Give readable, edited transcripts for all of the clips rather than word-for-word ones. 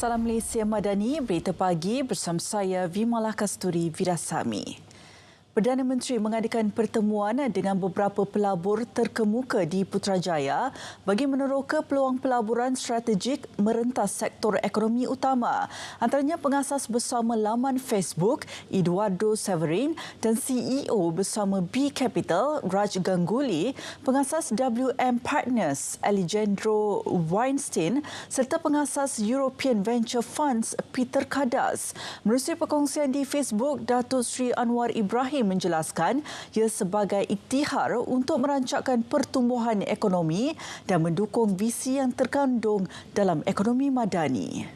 Salam Malaysia Madani, berita pagi bersama saya Vimalah Kasturi Virasami. Perdana Menteri mengadakan pertemuan dengan beberapa pelabur terkemuka di Putrajaya bagi meneroka peluang pelaburan strategik merentas sektor ekonomi utama. Antaranya pengasas bersama laman Facebook, Eduardo Severin dan CEO bersama B Capital, Raj Ganguly, pengasas WM Partners, Alejandro Weinstein serta pengasas European Venture Funds, Peter Kadas. Menerusi perkongsian di Facebook, Datuk Seri Anwar Ibrahim menjelaskan ia sebagai iktihar untuk merancangkan pertumbuhan ekonomi dan mendukung visi yang terkandung dalam ekonomi madani.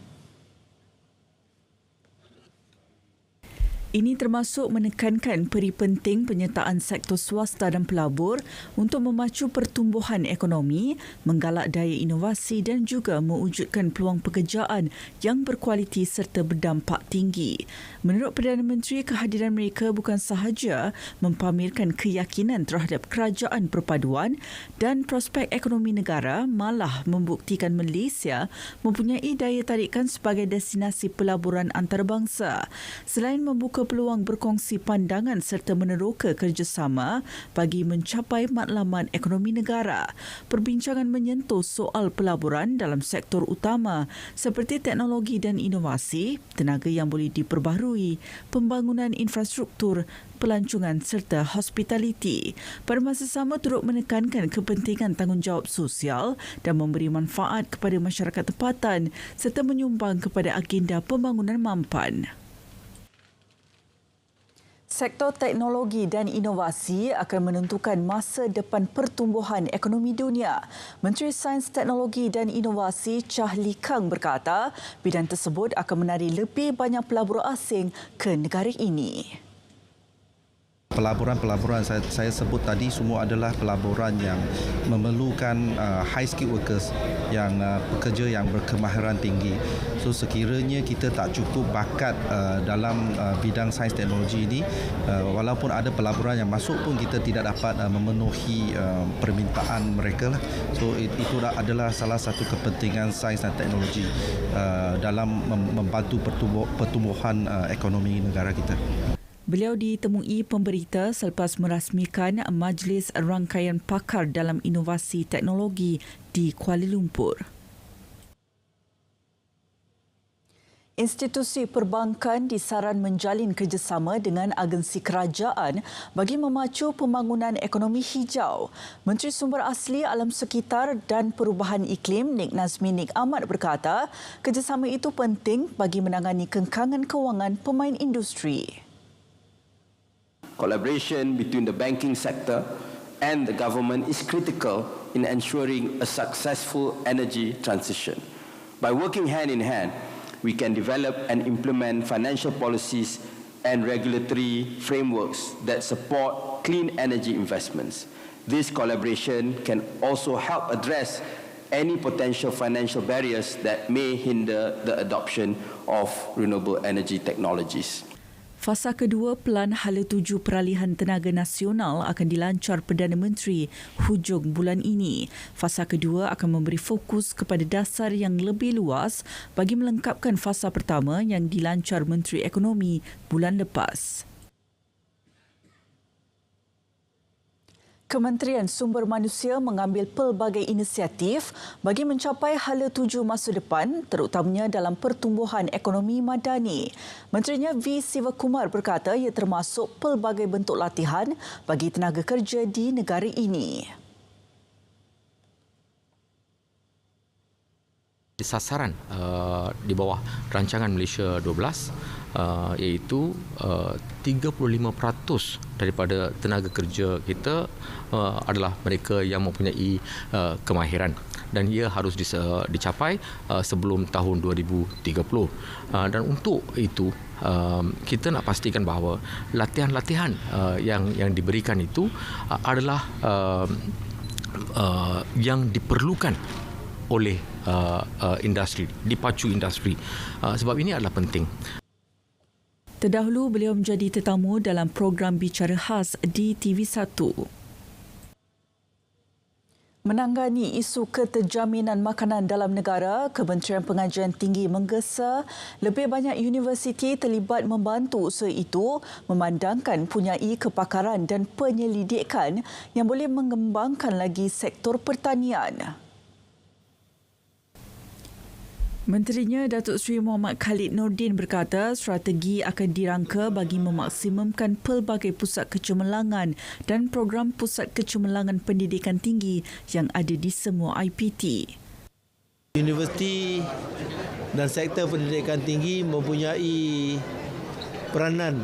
Ini termasuk menekankan peri penting penyertaan sektor swasta dan pelabur untuk memacu pertumbuhan ekonomi, menggalak daya inovasi dan juga mewujudkan peluang pekerjaan yang berkualiti serta berdampak tinggi. Menurut Perdana Menteri, kehadiran mereka bukan sahaja mempamerkan keyakinan terhadap kerajaan perpaduan dan prospek ekonomi negara, malah membuktikan Malaysia mempunyai daya tarikan sebagai destinasi pelaburan antarabangsa. Selain membuka peluang berkongsi pandangan serta meneroka kerjasama bagi mencapai matlamat ekonomi negara. Perbincangan menyentuh soal pelaburan dalam sektor utama seperti teknologi dan inovasi, tenaga yang boleh diperbaharui, pembangunan infrastruktur, pelancongan serta hospitaliti. Pada masa sama turut menekankan kepentingan tanggungjawab sosial dan memberi manfaat kepada masyarakat tempatan serta menyumbang kepada agenda pembangunan mampan. Sektor teknologi dan inovasi akan menentukan masa depan pertumbuhan ekonomi dunia. Menteri Sains, Teknologi dan Inovasi Chah Lee Kang berkata, bidang tersebut akan menarik lebih banyak pelabur asing ke negara ini. Pelaburan saya sebut tadi semua adalah pelaburan yang memerlukan high skill workers, yang pekerja yang berkemahiran tinggi. So sekiranya kita tak cukup bakat dalam bidang sains teknologi ini, walaupun ada pelaburan yang masuk pun kita tidak dapat memenuhi permintaan mereka lah. So itu adalah salah satu kepentingan sains dan teknologi dalam membantu pertumbuhan ekonomi negara kita. Beliau ditemui pemberita selepas merasmikan Majlis Rangkaian Pakar dalam Inovasi Teknologi di Kuala Lumpur. Institusi perbankan disaran menjalin kerjasama dengan agensi kerajaan bagi memacu pembangunan ekonomi hijau. Menteri Sumber Asli Alam Sekitar dan Perubahan Iklim Nik Nazmi Nik Ahmad berkata, kerjasama itu penting bagi menangani kengkangan kewangan pemain industri. Collaboration between the banking sector and the government is critical in ensuring a successful energy transition. By working hand in hand, we can develop and implement financial policies and regulatory frameworks that support clean energy investments. This collaboration can also help address any potential financial barriers that may hinder the adoption of renewable energy technologies. Fasa kedua Pelan Hala Tuju Peralihan Tenaga Nasional akan dilancar Perdana Menteri hujung bulan ini. Fasa kedua akan memberi fokus kepada dasar yang lebih luas bagi melengkapkan fasa pertama yang dilancar Menteri Ekonomi bulan lepas. Kementerian Sumber Manusia mengambil pelbagai inisiatif bagi mencapai hala tuju masa depan, terutamanya dalam pertumbuhan ekonomi madani. Menterinya V. Sivakumar berkata ia termasuk pelbagai bentuk latihan bagi tenaga kerja di negara ini. Sasaran di bawah rancangan Malaysia 12 iaitu 35% daripada tenaga kerja kita adalah mereka yang mempunyai kemahiran dan ia harus dicapai sebelum tahun 2030. Dan untuk itu kita nak pastikan bahawa latihan-latihan yang diberikan itu adalah yang diperlukan oleh industri, dipacu industri. Sebab ini adalah penting. Terdahulu beliau menjadi tetamu dalam program Bicara Khas di TV1. Menanggani isu keterjaminan makanan dalam negara, Kementerian Pengajian Tinggi menggesa lebih banyak universiti terlibat membantu usaha itu memandangkan punyai kepakaran dan penyelidikan yang boleh mengembangkan lagi sektor pertanian. Menterinya Datuk Seri Muhammad Khalid Nordin berkata strategi akan dirangka bagi memaksimumkan pelbagai pusat kecemerlangan dan program pusat kecemerlangan pendidikan tinggi yang ada di semua IPT. Universiti dan sektor pendidikan tinggi mempunyai peranan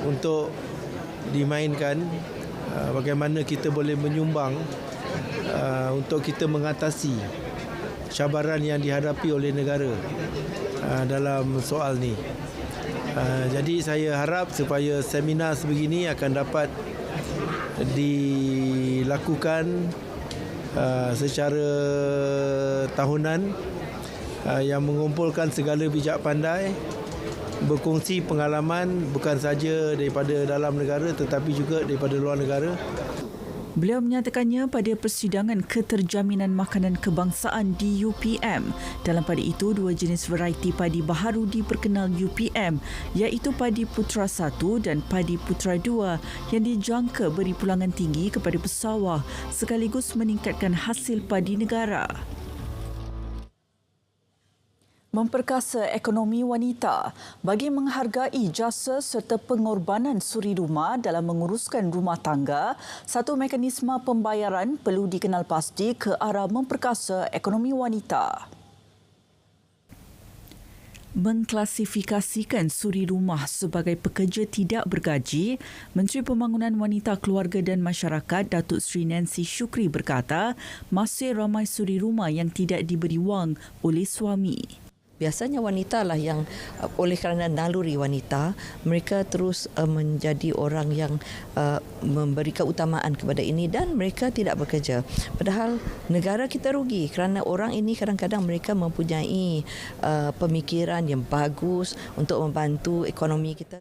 untuk dimainkan bagaimana kita boleh menyumbang untuk kita mengatasi cabaran yang dihadapi oleh negara dalam soal ni. Jadi saya harap supaya seminar sebegini akan dapat dilakukan secara tahunan yang mengumpulkan segala bijak pandai, berkongsi pengalaman bukan saja daripada dalam negara tetapi juga daripada luar negara. Beliau menyatakannya pada persidangan keterjaminan makanan kebangsaan di UPM. Dalam pada itu, 2 jenis varieti padi baharu diperkenal UPM, iaitu padi Putra 1 dan padi Putra 2 yang dijangka beri pulangan tinggi kepada pesawah sekaligus meningkatkan hasil padi negara. Memperkasa ekonomi wanita bagi menghargai jasa serta pengorbanan suri rumah dalam menguruskan rumah tangga, satu mekanisme pembayaran perlu dikenal pasti ke arah memperkasa ekonomi wanita. Mengklasifikasikan suri rumah sebagai pekerja tidak bergaji, Menteri Pembangunan Wanita, Keluarga dan Masyarakat Datuk Seri Nancy Shukri berkata, masih ramai suri rumah yang tidak diberi wang oleh suami. Biasanya wanita lah yang oleh kerana naluri wanita, mereka terus menjadi orang yang memberi keutamaan kepada ini dan mereka tidak bekerja. Padahal negara kita rugi kerana orang ini kadang-kadang mereka mempunyai pemikiran yang bagus untuk membantu ekonomi kita.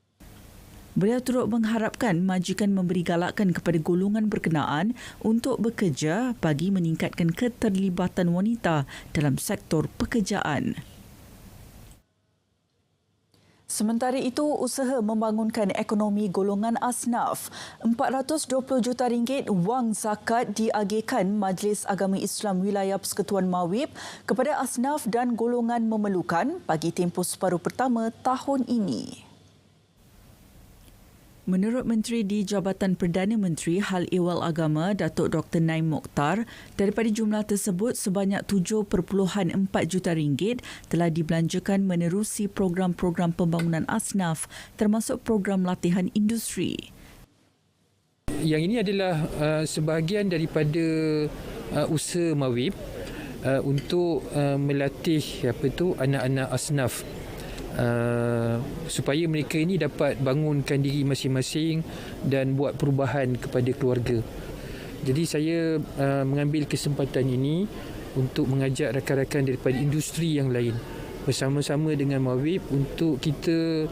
Beliau turut mengharapkan majikan memberi galakan kepada golongan berkenaan untuk bekerja bagi meningkatkan keterlibatan wanita dalam sektor pekerjaan. Sementara itu, usaha membangunkan ekonomi golongan asnaf. 420 juta ringgit wang zakat diagihkan Majlis Agama Islam Wilayah Persekutuan Mawib kepada asnaf dan golongan memerlukan bagi tempoh separuh pertama tahun ini. Menurut Menteri di Jabatan Perdana Menteri Hal Ehwal Agama Datuk Dr. Naim Mokhtar, daripada jumlah tersebut sebanyak 7.4 juta ringgit telah dibelanjakan menerusi program-program pembangunan asnaf termasuk program latihan industri. Yang ini adalah sebahagian daripada usaha Mawib untuk melatih anak-anak asnaf. Supaya mereka ini dapat bangunkan diri masing-masing dan buat perubahan kepada keluarga. Jadi saya mengambil kesempatan ini untuk mengajak rakan-rakan daripada industri yang lain bersama-sama dengan Mawib untuk kita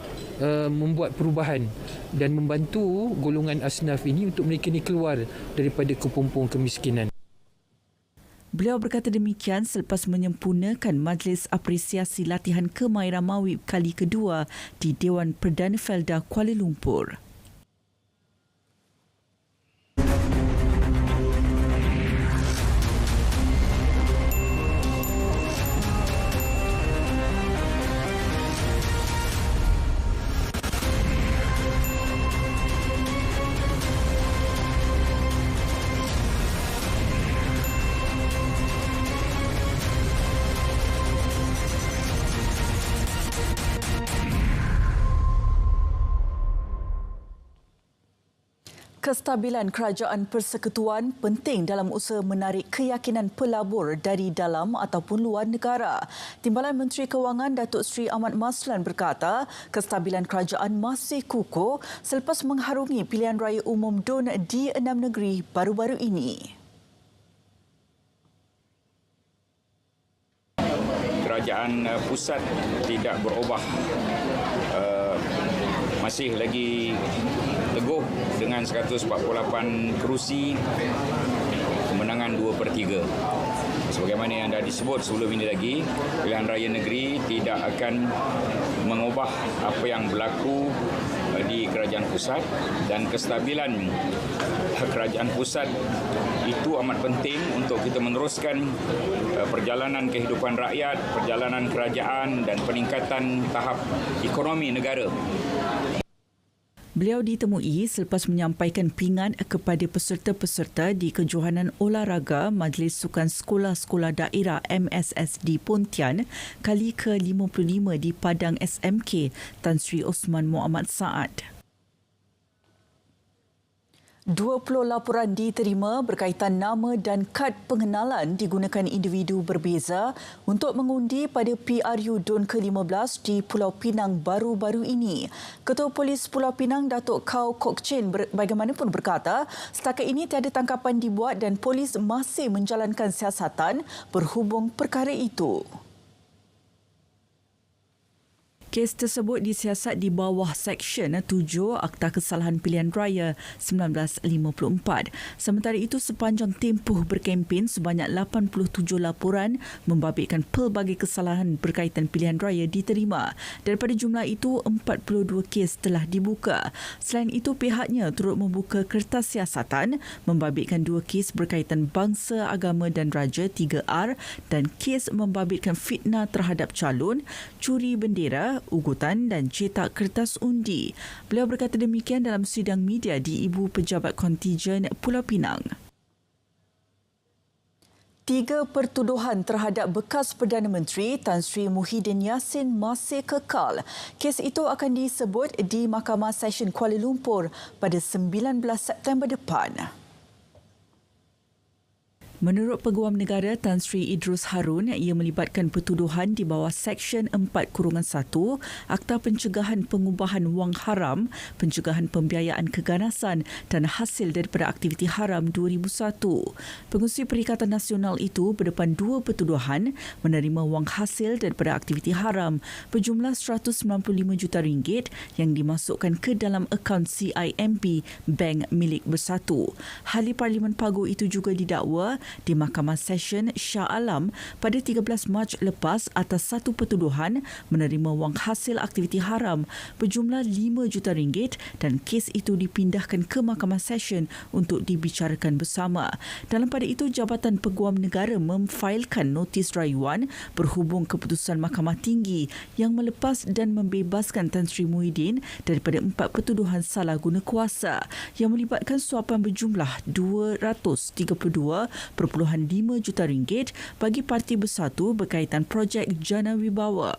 membuat perubahan dan membantu golongan asnaf ini untuk mereka ini keluar daripada kepompong kemiskinan. Beliau berkata demikian selepas menyempurnakan Majlis Apresiasi Latihan Kemahiran Mawib kali kedua di Dewan Perdana Felda Kuala Lumpur. Kestabilan kerajaan persekutuan penting dalam usaha menarik keyakinan pelabur dari dalam ataupun luar negara. Timbalan Menteri Kewangan Datuk Seri Ahmad Maslan berkata, kestabilan kerajaan masih kukuh selepas mengharungi pilihan raya umum DUN di 6 negeri baru-baru ini. Kerajaan pusat tidak berubah, masih lagi teguh dengan 148 kerusi. Kemenangan kurang 2/3. Sebagaimana yang dah disebut sebelum ini lagi, pilihan raya negeri tidak akan mengubah apa yang berlaku di kerajaan pusat, dan kestabilan kerajaan pusat itu amat penting untuk kita meneruskan perjalanan kehidupan rakyat, perjalanan kerajaan dan peningkatan tahap ekonomi negara. Beliau ditemui selepas menyampaikan pingat kepada peserta-peserta di kejohanan olahraga Majlis Sukan Sekolah-Sekolah Daerah MSS di Pontian kali ke-55 di Padang SMK Tan Sri Osman Muhammad Saad. 20 laporan diterima berkaitan nama dan kad pengenalan digunakan individu berbeza untuk mengundi pada PRU DUN ke-15 di Pulau Pinang baru-baru ini. Ketua Polis Pulau Pinang, Datuk Kau Kok Chin bagaimanapun berkata, setakat ini tiada tangkapan dibuat dan polis masih menjalankan siasatan berhubung perkara itu. Kes tersebut disiasat di bawah Seksyen 7 Akta Kesalahan Pilihan Raya 1954. Sementara itu, sepanjang tempoh berkempen, sebanyak 87 laporan membabitkan pelbagai kesalahan berkaitan pilihan raya diterima. Daripada jumlah itu, 42 kes telah dibuka. Selain itu, pihaknya turut membuka kertas siasatan membabitkan 2 kes berkaitan bangsa, agama dan raja 3R dan kes membabitkan fitnah terhadap calon, curi bendera, ugutan dan cetak kertas undi. Beliau berkata demikian dalam sidang media di Ibu Pejabat Kontijen Pulau Pinang. 3 pertuduhan terhadap bekas Perdana Menteri Tan Sri Muhyiddin Yassin masih kekal. Kes itu akan disebut di Mahkamah Session Kuala Lumpur pada 19 September depan. Menurut Peguam Negara Tan Sri Idrus Harun, ia melibatkan pertuduhan di bawah Seksyen 4-1 Akta Pencegahan Pengubahan Wang Haram, Pencegahan Pembiayaan Keganasan dan Hasil daripada Aktiviti Haram 2001. Pengerusi Perikatan Nasional itu berdepan 2 pertuduhan menerima wang hasil daripada aktiviti haram berjumlah RM195 juta yang dimasukkan ke dalam akaun CIMB Bank milik Bersatu. Ahli Parlimen Pagu itu juga didakwa di Mahkamah Session Shah Alam pada 13 Mac lepas atas 1 pertuduhan menerima wang hasil aktiviti haram berjumlah RM5 juta dan kes itu dipindahkan ke Mahkamah Session untuk dibicarakan bersama. Dalam pada itu, Jabatan Peguam Negara memfailkan notis rayuan berhubung keputusan Mahkamah Tinggi yang melepas dan membebaskan Tan Sri Muhyiddin daripada 4 pertuduhan salah guna kuasa yang melibatkan suapan berjumlah RM232.5 juta bagi Parti Bersatu berkaitan projek Jana Wibawa.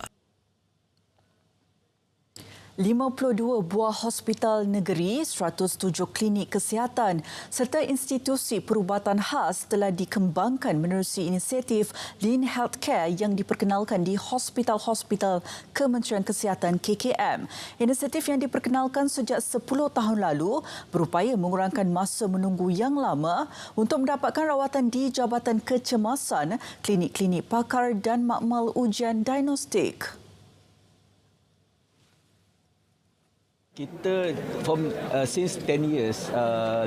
52 buah hospital negeri, 107 klinik kesihatan serta institusi perubatan khas telah dikembangkan menerusi inisiatif Lean Healthcare yang diperkenalkan di hospital-hospital Kementerian Kesihatan KKM. Inisiatif yang diperkenalkan sejak 10 tahun lalu berupaya mengurangkan masa menunggu yang lama untuk mendapatkan rawatan di Jabatan Kecemasan, klinik-klinik pakar dan makmal ujian diagnostik. Kita since 10 years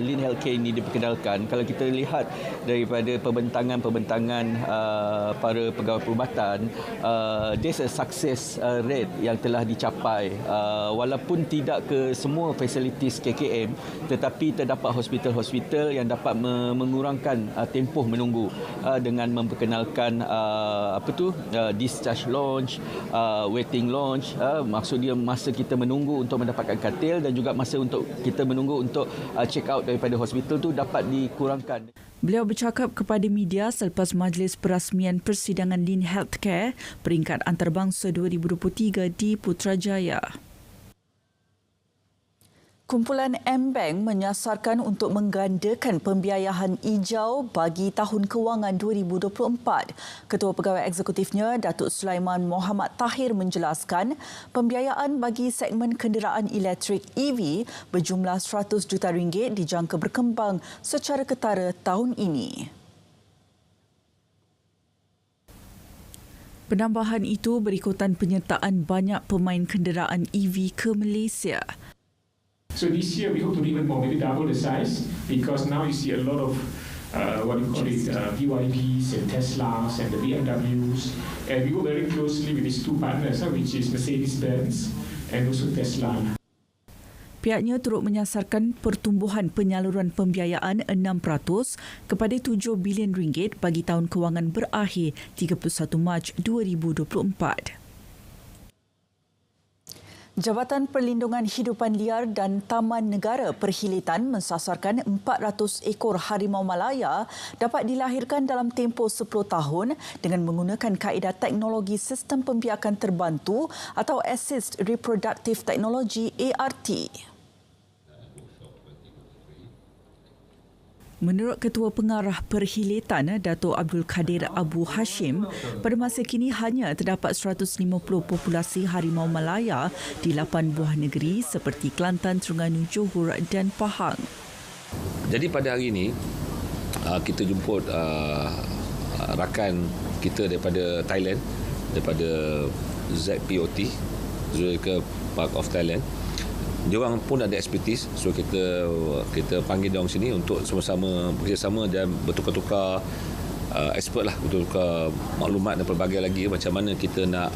Lean Healthcare ini diperkenalkan. Kalau kita lihat daripada pembentangan para pegawai perubatan, there's a success rate yang telah dicapai walaupun tidak ke semua fasilitis KKM, tetapi terdapat hospital-hospital yang dapat mengurangkan tempoh menunggu dengan memperkenalkan discharge launch, waiting launch, maksud dia masa kita menunggu untuk mendapatkan katil dan juga masa untuk kita menunggu untuk check out daripada hospital tu dapat dikurangkan. Beliau bercakap kepada media selepas majlis perasmian persidangan Lean Healthcare peringkat antarabangsa 2023 di Putrajaya. Kumpulan M-Bank menyasarkan untuk menggandakan pembiayaan hijau bagi tahun kewangan 2024. Ketua Pegawai Eksekutifnya, Datuk Sulaiman Muhammad Tahir menjelaskan pembiayaan bagi segmen kenderaan elektrik EV berjumlah RM100 juta dijangka berkembang secara ketara tahun ini. Penambahan itu berikutan penyertaan banyak pemain kenderaan EV ke Malaysia. So this year we hope to do even more, maybe double the size, because now you see a lot of BYDs and Teslas and the BMWs. And we work very closely with these two partners, which is Mercedes-Benz and also Tesla. Pihaknya turut menyasarkan pertumbuhan penyaluran pembiayaan 6% kepada 7 bilion ringgit bagi tahun kewangan berakhir 31 Mac 2024. Jabatan Perlindungan Hidupan Liar dan Taman Negara Perhilitan mensasarkan 400 ekor harimau Malaya dapat dilahirkan dalam tempoh 10 tahun dengan menggunakan kaedah teknologi sistem pembiakan terbantu atau Assist Reproductive Technology ART. Menurut Ketua Pengarah Perhilitan, Dato' Abdul Kadir Abu Hashim, pada masa kini hanya terdapat 150 populasi harimau Malaya di 8 buah negeri seperti Kelantan, Terengganu, Johor dan Pahang. Jadi pada hari ini, kita jemput rakan kita daripada Thailand, daripada ZPOT, Zoological Park of Thailand. Diorang pun ada expertise, so kita panggil diorang sini untuk sama-sama bekerjasama dan bertukar-tukar expert lah, bertukar maklumat dan pelbagai lagi macam mana kita nak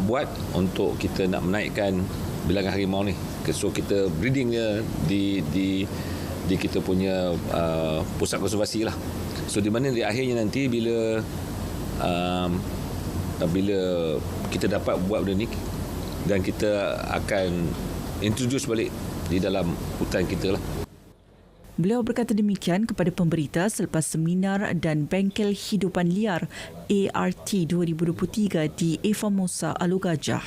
buat untuk kita nak menaikkan bilangan harimau ni. So kita breedingnya di kita punya pusat konservasi lah. So di mana di akhirnya nanti bila kita dapat buat benda ni, dan kita akan introduce balik di dalam hutan kita lah. Beliau berkata demikian kepada pemberita selepas seminar dan bengkel hidupan liar ART 2023 di Evamosa, Alor Gajah.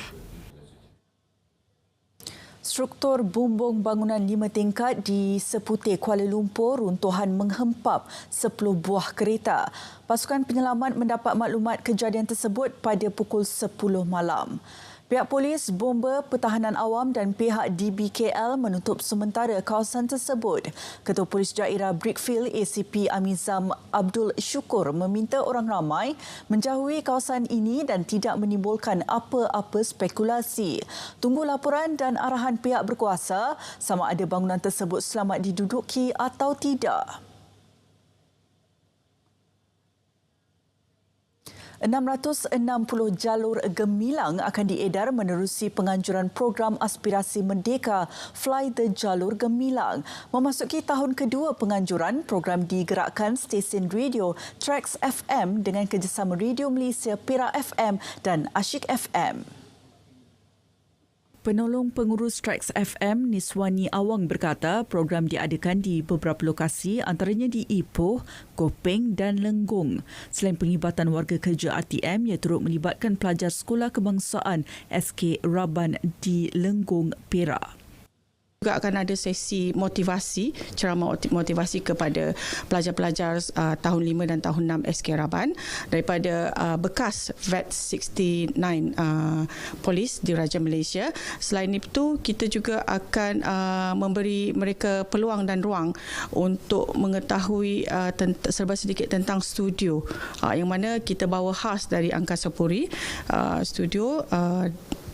Struktur bumbung bangunan 5 tingkat di seputar Kuala Lumpur runtuhan menghempap 10 buah kereta. Pasukan penyelamat mendapat maklumat kejadian tersebut pada pukul 10 malam. Pihak polis, bomba, pertahanan awam dan pihak DBKL menutup sementara kawasan tersebut. Ketua Polis Daerah Brickfield ACP Amizam Abdul Syukur meminta orang ramai menjauhi kawasan ini dan tidak menimbulkan apa-apa spekulasi. Tunggu laporan dan arahan pihak berkuasa sama ada bangunan tersebut selamat diduduki atau tidak. 660 jalur gemilang akan diedar menerusi penganjuran program aspirasi Merdeka Fly the Jalur Gemilang. Memasuki tahun kedua penganjuran, program digerakkan stesen radio Trax FM dengan kerjasama Radio Malaysia, Perak FM dan Asyik FM. Penolong Pengurus Trax FM, Niswani Awang berkata program diadakan di beberapa lokasi antaranya di Ipoh, Kopeng dan Lenggong. Selain penglibatan warga kerja RTM, ia turut melibatkan pelajar Sekolah Kebangsaan SK Raban di Lenggong, Perak. Juga akan ada sesi motivasi, ceramah motivasi kepada pelajar-pelajar tahun 5 dan tahun 6 SK Raban daripada bekas Vet 69 polis di Raja Malaysia. Selain itu, kita juga akan memberi mereka peluang dan ruang untuk mengetahui serba sedikit tentang studio yang mana kita bawa khas dari Angkasa Puri studio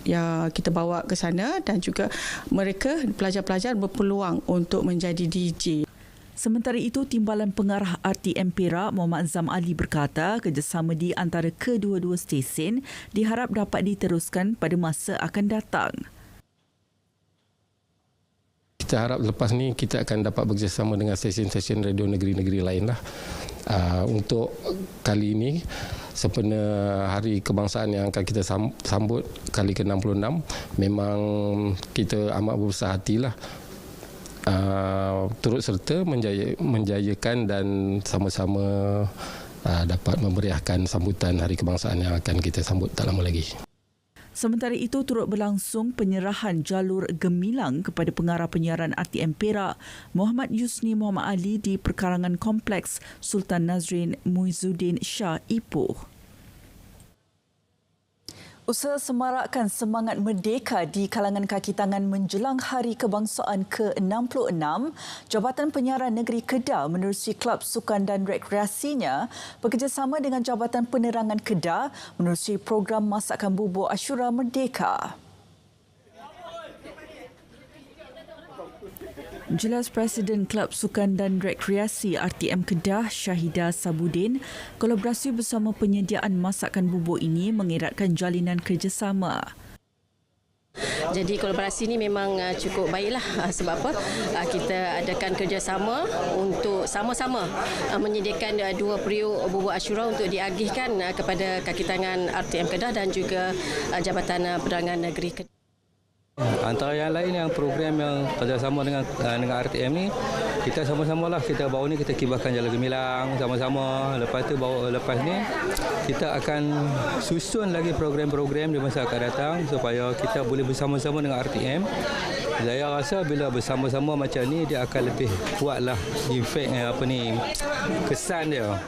yang kita bawa ke sana dan juga mereka pelajar-pelajar berpeluang untuk menjadi DJ. Sementara itu, Timbalan Pengarah RTM Perak Muhammad Zam Ali berkata kerjasama di antara kedua-dua stesen diharap dapat diteruskan pada masa akan datang. Kita harap lepas ni kita akan dapat bekerjasama dengan stesen-stesen radio negeri-negeri lain lah. Untuk kali ini, sempena Hari Kebangsaan yang akan kita sambut kali ke-66, memang kita amat berbesar hatilah turut serta menjayakan dan sama-sama dapat memeriahkan sambutan Hari Kebangsaan yang akan kita sambut tak lama lagi. Sementara itu, turut berlangsung penyerahan jalur gemilang kepada pengarah penyiaran RTM Perak Muhammad Yusni Muhammad Ali di perkarangan Kompleks Sultan Nazrin Muizuddin Shah, Ipoh. Usaha semarakkan semangat merdeka di kalangan kaki tangan menjelang Hari Kebangsaan ke-66, Jabatan Penyiaran Negeri Kedah menerusi Kelab Sukan dan Rekreasinya bekerjasama dengan Jabatan Penerangan Kedah menerusi program masakan bubur Asyura Merdeka. Jelas Presiden Kelab Sukan dan Rekreasi RTM Kedah, Syahidah Sabudin, kolaborasi bersama penyediaan masakan bubur ini mengeratkan jalinan kerjasama. Jadi kolaborasi ini memang cukup baiklah sebab apa? Kita adakan kerjasama untuk sama-sama menyediakan 2 periuk bubur Ashura untuk diagihkan kepada kaki tangan RTM Kedah dan juga Jabatan Penerangan Negeri Kedah. Antara yang lain yang program yang kerjasama dengan RTM ni, kita sama-samalah, kita baru ni kita kibarkan Jalan Gemilang sama-sama. Lepas tu lepas ni kita akan susun lagi program-program di masa akan datang supaya kita boleh bersama-sama dengan RTM. Saya rasa bila bersama-sama macam ni dia akan lebih kuatlah efek kesan dia.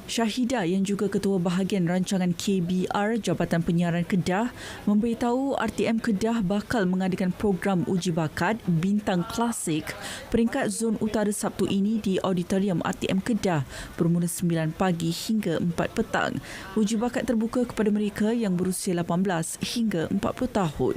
Syahidah yang juga Ketua Bahagian Rancangan KBR Jabatan Penyiaran Kedah memberitahu RTM Kedah bakal mengadakan program uji bakat Bintang Klasik peringkat Zon Utara Sabtu ini di Auditorium RTM Kedah bermula 9 pagi hingga 4 petang. Uji bakat terbuka kepada mereka yang berusia 18 hingga 40 tahun.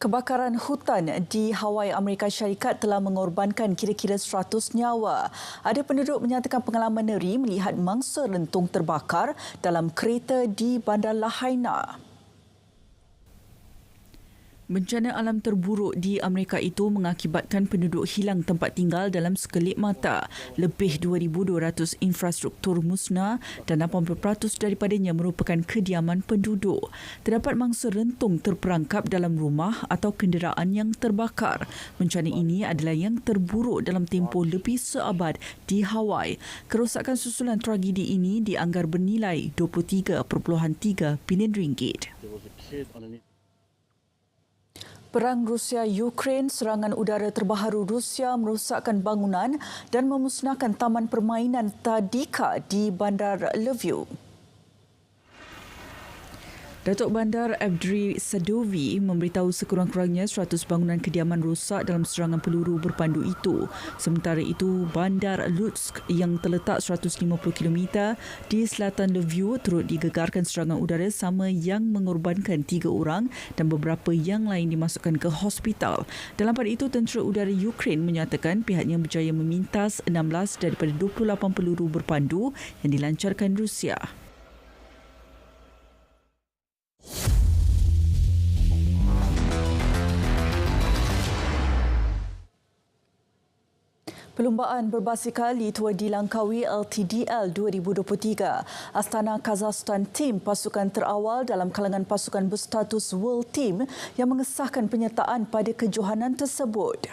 Kebakaran hutan di Hawaii, Amerika Syarikat telah mengorbankan kira-kira 100 nyawa. Ada penduduk menyatakan pengalaman ngeri melihat mangsa rentung terbakar dalam kereta di Bandar Lahaina. Bencana alam terburuk di Amerika itu mengakibatkan penduduk hilang tempat tinggal dalam sekelip mata. Lebih 2,200 infrastruktur musnah dan 80% daripadanya merupakan kediaman penduduk. Terdapat mangsa rentung terperangkap dalam rumah atau kenderaan yang terbakar. Bencana ini adalah yang terburuk dalam tempoh lebih seabad di Hawaii. Kerosakan susulan tragedi ini dianggar bernilai 23.3 bilion ringgit. Perang Rusia-Ukraine, serangan udara terbaharu Rusia merosakkan bangunan dan memusnahkan taman permainan tadika di Bandar Lviv. Datuk Bandar Abdri Sadovi memberitahu sekurang-kurangnya 100 bangunan kediaman rosak dalam serangan peluru berpandu itu. Sementara itu, Bandar Lutsk yang terletak 150 km di selatan Lviv turut digegarkan serangan udara sama yang mengorbankan 3 orang dan beberapa yang lain dimasukkan ke hospital. Dalam pada itu, tentera udara Ukraine menyatakan pihaknya berjaya memintas 16 daripada 28 peluru berpandu yang dilancarkan Rusia. Perlumbaan berbasikal Litua di Langkawi LTDL 2023. Astana Kazakhstan Team pasukan terawal dalam kalangan pasukan berstatus World Team yang mengesahkan penyertaan pada kejohanan tersebut.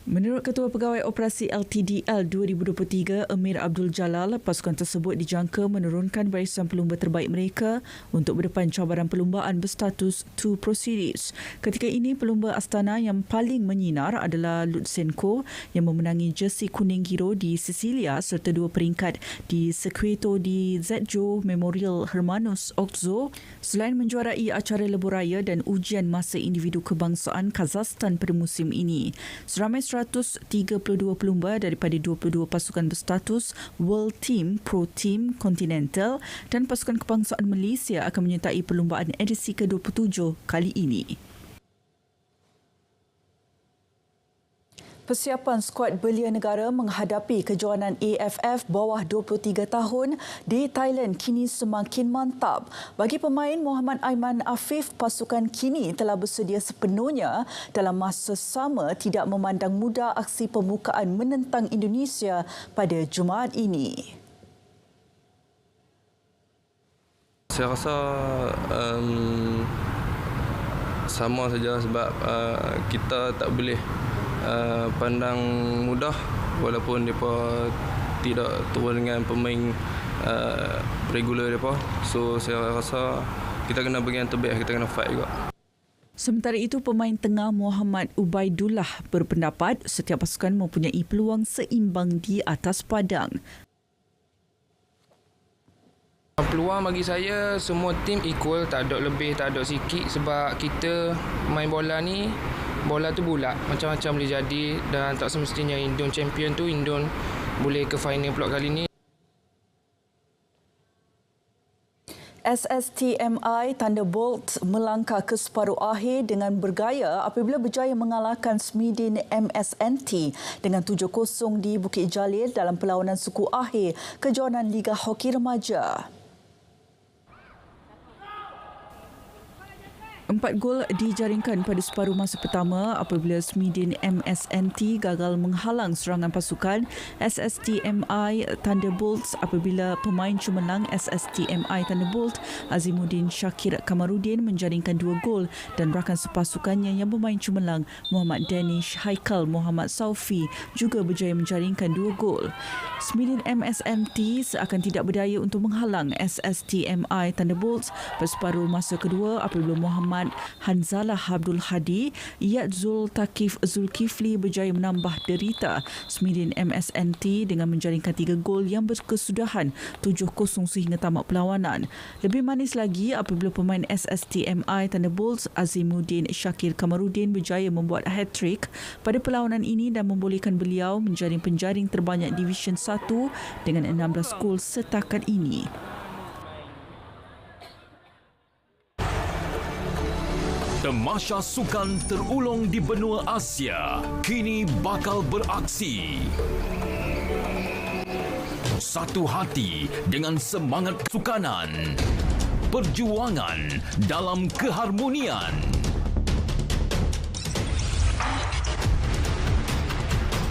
Menurut Ketua Pegawai Operasi LTDL 2023, Amir Abdul Jalal, pasukan tersebut dijangka menurunkan barisan pelumba terbaik mereka untuk berdepan cabaran perlumbaan berstatus 2 Pro Series. Ketika ini, pelumba Astana yang paling menyinar adalah Lutsenko yang memenangi jersey kuning hero di Sicilia serta 2 peringkat di Circuito di Zetjo Memorial Hermanos Oxo selain menjuarai acara lebuh raya dan ujian masa individu kebangsaan Kazakhstan pada musim ini. Seramai 132 pelumba daripada 22 pasukan berstatus World Team, Pro Team, Continental dan pasukan kebangsaan Malaysia akan menyertai perlumbaan edisi ke-27 kali ini. Persiapan skuad belia negara menghadapi kejohanan AFF bawah 23 tahun di Thailand kini semakin mantap. Bagi pemain Muhammad Aiman Afif, pasukan kini telah bersedia sepenuhnya dalam masa sama tidak memandang mudah aksi pembukaan menentang Indonesia pada Jumaat ini. Saya rasa sama saja sebab kita tak boleh pandang mudah walaupun mereka tidak turun dengan pemain regular mereka. So saya rasa kita kena bagi yang terbaik, kita kena fight juga. Sementara itu, pemain tengah Muhammad Ubaidullah berpendapat setiap pasukan mempunyai peluang seimbang di atas padang. Peluang bagi saya semua tim equal, tak ada lebih, tak ada sikit sebab kita main bola ni bola tu bulat, macam-macam boleh jadi dan tak semestinya Indon champion tu Indon boleh ke final pula kali ni. SSTMI Thunderbolts melangkah ke separuh akhir dengan bergaya apabila berjaya mengalahkan Smidin MSNT dengan 7-0 di Bukit Jalil dalam perlawanan suku akhir kejohanan Liga Hoki Remaja. 4 gol dijaringkan pada separuh masa pertama apabila Smidin MSNT gagal menghalang serangan pasukan SSTMI Thunderbolts apabila pemain cemerlang SSTMI Thunderbolt Azimuddin Shakir Kamarudin menjaringkan 2 gol dan rakan sepasukannya yang bermain cemerlang Muhammad Danish Haikal Muhammad Saufi juga berjaya menjaringkan 2 gol. Smidin MSNT seakan tidak berdaya untuk menghalang SSTMI Thunderbolts pada separuh masa kedua apabila Muhammad Hanzalah Abdul Hadi, Iyad Zultakif Zulkifli berjaya menambah derita Smidin MSNT dengan menjaringkan 3 gol yang berkesudahan 7-0 sehingga tamat perlawanan. Lebih manis lagi apabila pemain SSTMI Thunderbolts Azimuddin Shakir Kamarudin berjaya membuat hat-trick pada perlawanan ini dan membolehkan beliau menjaring penjaring terbanyak Division 1 dengan 16 gol setakat ini. Tamasya sukan terulung di benua Asia kini bakal beraksi. Satu hati dengan semangat sukanan. Perjuangan dalam keharmonian.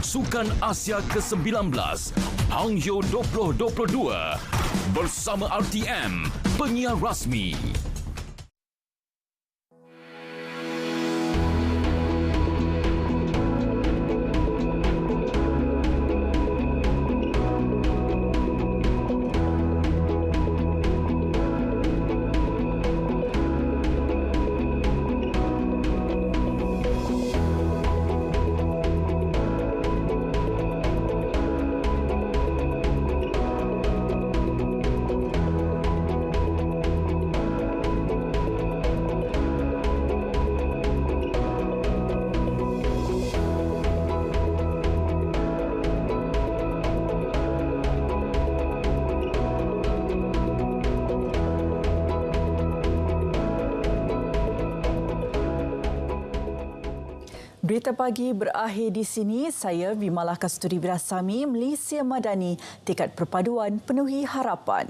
Sukan Asia ke-19 Hangzhou 2022 bersama RTM, penyiar rasmi. Berita pagi berakhir di sini. Saya Vimalah Kasturi Wirasami, Malaysia Madani, tekad perpaduan penuhi harapan.